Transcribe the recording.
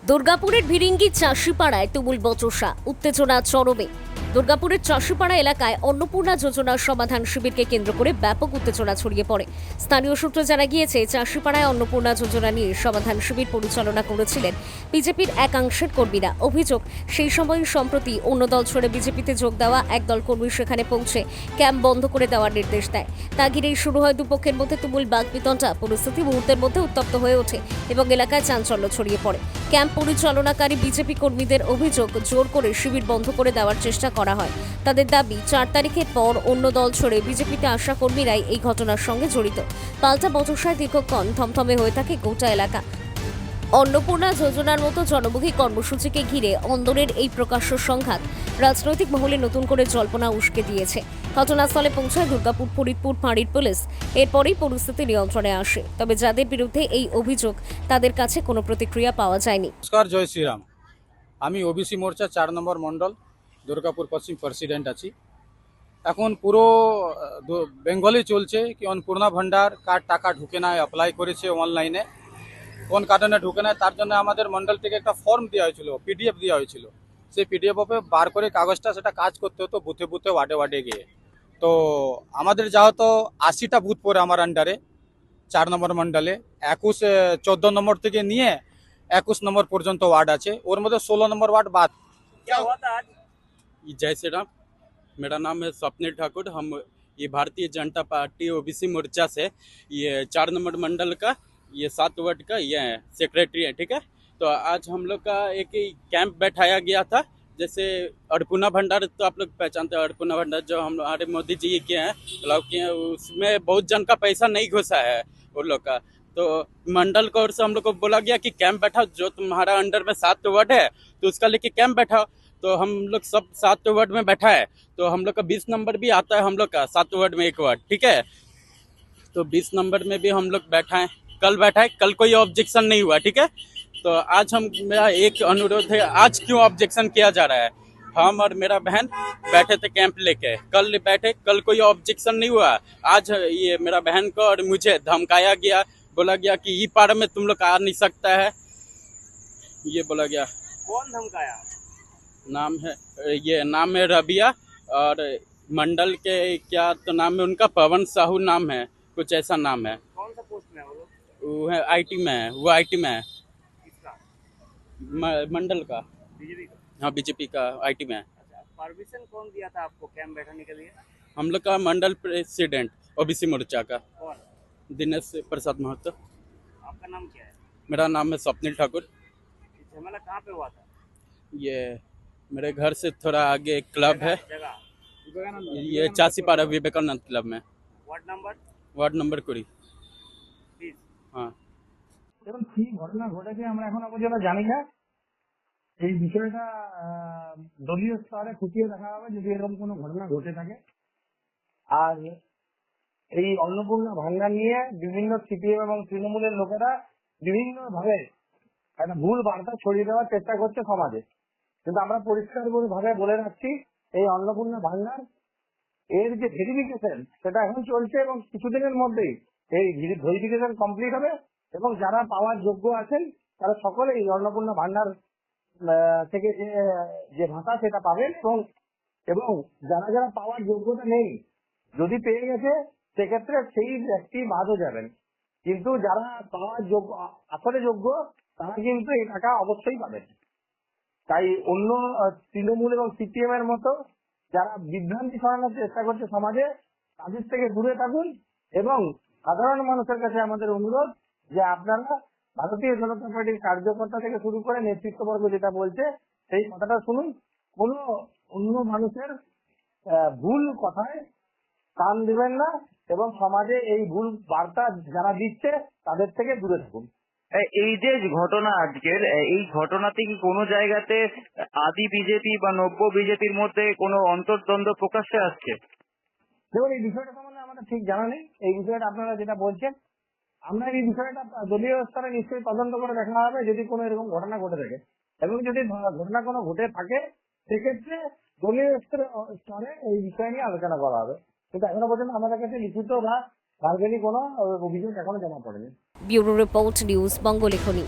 দুর্গাপুরের ভিরিঙ্গি চাষিপাড়ায় তুমুল বচসা, উত্তেজনা চরমে। দুর্গাপুরের চাষিপাড়া এলাকায় অন্নপূর্ণা যোজনার সমাধান শিবিরকে কেন্দ্র করে ব্যাপক উত্তেজনা ছড়িয়ে পড়ে। স্থানীয় সূত্রে জানা গিয়েছে, চাষিপাড়ায় অন্নপূর্ণা যোজনা নিয়ে সমাধান শিবির পরিচালনা করেছিলেন বিজেপির একাংশের কর্মীরা। অভিযোগ, সেই সময় সম্প্রতি অন্য দল ছেড়ে বিজেপিতে যোগ দেওয়া একদল কর্মী সেখানে পৌঁছে ক্যাম্প বন্ধ করে দেওয়ার নির্দেশ দেয়। তা ঘিরেই শুরু হয় দুপক্ষের মধ্যে তুমুল বাকবিতণ্ডা। পরিস্থিতি মুহূর্তের মধ্যে উত্তপ্ত হয়ে ওঠে এবং এলাকায় চাঞ্চল্য ছড়িয়ে পড়ে। ক্যাম্প পরিচালনাকারী বিজেপি কর্মীদের অভিযোগ, জোর করে শিবির বন্ধ করে দেওয়ার চেষ্টা করা হয়। তাদের দাবি, 4 তারিখের পর অন্য দল ছেড়ে বিজেপিতে আসা কর্মীরাই এই ঘটনার সঙ্গে জড়িত। পাল্টা বচসায় দীর্ঘক্ষণ থমথমে হয়ে থাকে গোটা এলাকা। অন্নপূর্ণা যোজনার মতো জনমুখী কর্মসূচিকে ঘিরে অন্দরের এই প্রকাশ্য সংঘাত রাজনৈতিক মহলে নতুন করে জল্পনা উস্কে দিয়েছে। ঘটনাস্থলে পৌঁছায় দুর্গাপুর ফরিদপুর ফাঁড়ির পুলিশ। এরপরেই পরিস্থিতি নিয়ন্ত্রণে আসে। তবে যাদের বিরুদ্ধে এই অভিযোগ, তাদের কাছে কোনো প্রতিক্রিয়া পাওয়া যায়নি। নমস্কার, জয় শ্রীরাম। আমি ওবিসি মোর্চা 4 নম্বর মন্ডল দুর্গাপুর পশ্চিম প্রেসিডেন্ট আছি। এখন পুরো বেঙ্গলে চলছে কি অন্নপূর্ণা ভান্ডার কার টাকা ঢুকে না, অ্যাপ্লাই করেছে অনলাইনে, কোন কারণে ঢুকে না তার জন্য আমাদের মন্ডল থেকে একটা ফর্ম দেওয়া হয়েছিল, পিডিএফ দেওয়া হয়েছিল। সেই পিডিএফ বার করে কাগজটা সেটা কাজ করতে হতো বুথে বুথে ওয়ার্ডে ওয়ার্ডে গিয়ে। তো আমাদের যা হতো 80টা বুথ পড়ে আমার আন্ডারে 4 নম্বর মন্ডলে। 14 নম্বর থেকে নিয়ে 21 নম্বর পর্যন্ত वार्ड আছে, ওর মধ্যে 16 নম্বর वार्ड बात। क्या हुआ था आज? जय श्री राम। मेरा नाम है स्वप्निल ठाकुर। हम ये भारतीय जनता पार्टी ओबीसी मोर्चा से ये 4 नंबर मंडल का ये 7 वार्ड का ये सेक्रेटरी है, ठीक है। तो आज हम लोग का एक कैंप बैठाया गया था। जैसे अन्नपूर्णा भंडार तो आप लोग पहचानते हैं, अन्नपूर्णा भंडार जो हमारे मोदी जी किए हैं, अलाउ किए हैं, उसमें बहुत जन का पैसा नहीं घुसा है उन लोग का। तो मंडल को ओर से हम लोग को बोला गया कि कैंप बैठाओ, जो तुम्हारा अंडर में 7 वार्ड है तो उसका लेके कैंप बैठाओ। तो हम लोग सब 7 वार्ड में बैठा है। तो हम लोग का 20 नंबर भी आता है, हम लोग का 7 वार्ड में 1 वार्ड, ठीक है। तो 20 नंबर में भी हम लोग बैठा है, कल बैठा है, कल कोई ऑब्जेक्शन नहीं हुआ, ठीक है। तो आज मेरा एक अनुरोध है, आज क्यों ऑब्जेक्शन किया जा रहा है। हम और मेरा बहन बैठे थे कैंप लेके, कल बैठे, कल कोई ऑब्जेक्शन नहीं हुआ। आज ये मेरा बहन को और मुझे धमकाया गया, बोला गया कि ये पार में तुम लोग आ नहीं सकता है, ये बोला गया। कौन धमकाया? नाम है रबिया, और मंडल के क्या तो नाम है उनका, पवन साहू नाम है, कुछ ऐसा नाम है। कौन सा पोस्ट में है वो लोग? वो है आईटी में है, वो आईटी में है, किसका? मंडल का। बीजेपी का? हाँ, बीजेपी का आईटी में है। अच्छा, परमिशन कौन दिया था आपको कैंप बैठाने के लिए? हम लोग का मंडल प्रेसिडेंट ओबीसी मोर्चा का कौन? दिनेश प्रसाद महतो। आपका नाम क्या है? मेरा नाम है स्वप्निल ठाकुर। ये झमेला कहाँ पे हुआ था? ये मेरे घर से थोड़ा आगे एक क्लब है, जगह? ये चासीपाड़ा विवेकानंद क्लब में, वार्ड नंबर 20 20। हाँ। দেখুন, কি ঘটনা ঘটেছে আমরা এখনো পর্যন্ত জানি না। এই বিষয়টা দলীয় স্তরে খুঁটিয়ে দেখা হবে যদি এরকম কোনো ঘটনা ঘটে থাকে। আর এই অন্নপূর্ণা ভান্ডার নিয়ে বিভিন্ন সিপিএম এবং তৃণমূলের লোকেরা বিভিন্ন ভাবে একটা ভুল বার্তা ছড়িয়ে দেওয়ার চেষ্টা করছে সমাজে। কিন্তু আমরা পরিষ্কার ভাবে বলে রাখছি, এই অন্নপূর্ণা ভান্ডার এর যে ভেরিফিকেশন সেটা এখন চলছে এবং কিছুদিনের মধ্যেই এই ভেরিফিকেশন কমপ্লিট হবে এবং যারা পাওয়ার যোগ্য আছেন তারা সকলে এই অন্নপূর্ণা ভান্ডার থেকে যে ভাতা সেটা পাবেন এবং যারা যারা পাওয়ার যোগ্যতা নেই, যদি পেয়ে গেছে সেক্ষেত্রে সেই ব্যক্তি বাদ হয়ে যাবেন। কিন্তু যারা পাওয়ার যোগ্য, আসলে যোগ্য, তারা কিন্তু এই টাকা অবশ্যই পাবেন। তাই অন্য তৃণমূল এবং সিপিএম এর মতো যারা বিভ্রান্তি ছড়ানোর চেষ্টা করছে সমাজে, তাদের থেকে দূরে থাকুন। এবং সাধারণ মানুষের কাছে আমাদের অনুরোধ যে আপনারা ভারতীয় জনতা পার্টির কার্যকর্তা থেকে শুরু করে নেতৃত্ববর্গ যেটা বলছে সেই কথাটা শুনুন। কোনো অন্য মানুষের ভুল কথায় কান দেবেন না এবং সমাজে এই ভুল বার্তা যারা দিচ্ছে তাদের থেকে দূরে থাকুন। এই যে ঘটনা আজকের, এই ঘটনাতে কি কোনো জায়গাতে আদি বিজেপি বা নব্য বিজেপির মধ্যে কোনো অন্তর্দ্বন্দ্ব প্রকাশ্যে আসছে? দেখুন, এই বিষয়টা সম্বন্ধে আমাদের ঠিক জানা নেই। এই বিষয়টা আপনারা যেটা বলছেন, আমরা এই বিষয়টা দলীয় স্তরে নিশ্চয়ই তদন্ত করে দেখা হবে যদি কোনো এরকম ঘটনা ঘটে থাকে। এবং যদি ঘটনা কোনো ঘটে থাকে সেক্ষেত্রে দলীয় স্তরে এই বিষয় নিয়ে আলোচনা করা হবে। কিন্তু এখনো পর্যন্ত আমাদের কাছে লিখিত বা ভার্বালি কোনো অভিযোগ এখনো জমা পড়েনি। Bureau report, news বঙ্গলেখনী।